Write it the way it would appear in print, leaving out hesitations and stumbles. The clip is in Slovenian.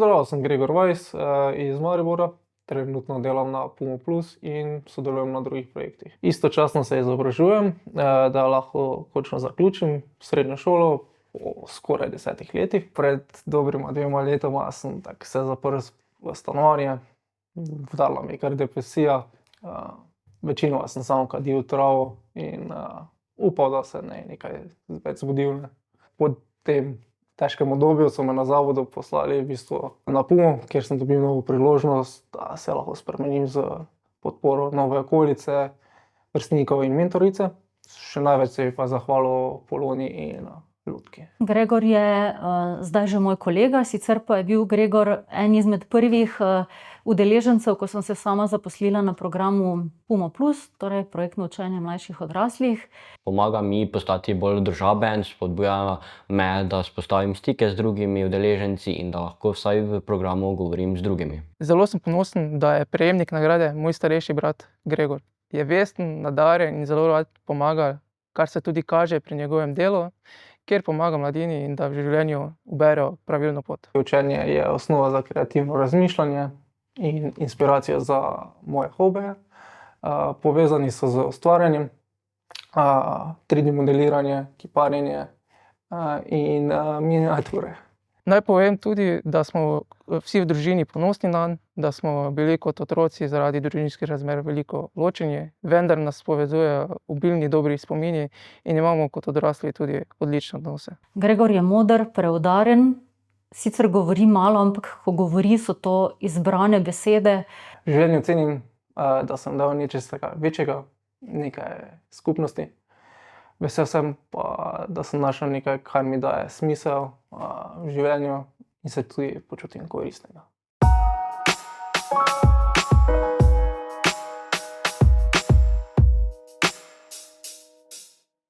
Zdravo, sem Gregor Weiss iz Maribora. Trenutno delam na Pumo Plus in sodelujem na drugih projektih. Istočasno se izobražujem, da lahko končno zaključim srednjo šolo po skoraj 10 letih. Pred dobrima 2 letoma sem tako se zaprl v stanovanje, vdarila me je kar depresija. Večinoma sem samo kadil travo in upal, da se ne nekaj več zgodilo. Po tem težkem obdobju so me na zavodu poslali v bistvu na Pumo, kjer sem dobil novo priložnost, da se lahko spremenim s podporo nove okolice, vrstnikov in mentorice. Še največ se bi pa zahvalil Poloni in Lutki. Gregor je zdaj že moj kolega, sicer pa je bil Gregor en izmed prvih udeležencev, ko sem se sama zaposlila na programu Pumo Plus, torej projektno učenje mlajših odraslih. Pomaga mi postati bolj družaben, spodbuja me, da vzpostavim stike z drugimi udeleženci in da lahko vsaj v programu govorim z drugimi. Zelo sem ponosen, da je prejemnik nagrade moj starejši brat Gregor. Je vesten, nadarjen in zelo rad pomaga, kar se tudi kaže pri njegovem delu, kjer pomaga mladini in da v življenju uberejo pravilno pot. Učenje je osnova za kreativno razmišljanje in inspiracija za moje hobije. Povezani so z ustvarjanjem, 3D modeliranje, kiparjenje in miniature. Naj povem tudi, da smo vsi v družini ponosni nanj, da smo bili kot otroci zaradi družinskih razmer veliko ločeni, vendar nas povezujejo obilni dobri spomini in imamo kot odrasli tudi odlične odnose. Gregor je moder, preudaren, sicer govori malo, ampak ko govori, so to izbrane besede. V življenju cenim, da sem dal nečesa večjega, nekaj skupnosti. Vesel sem pa, da sem našel nekaj, kar mi daje smisel v življenju in se tudi počutim koristnega.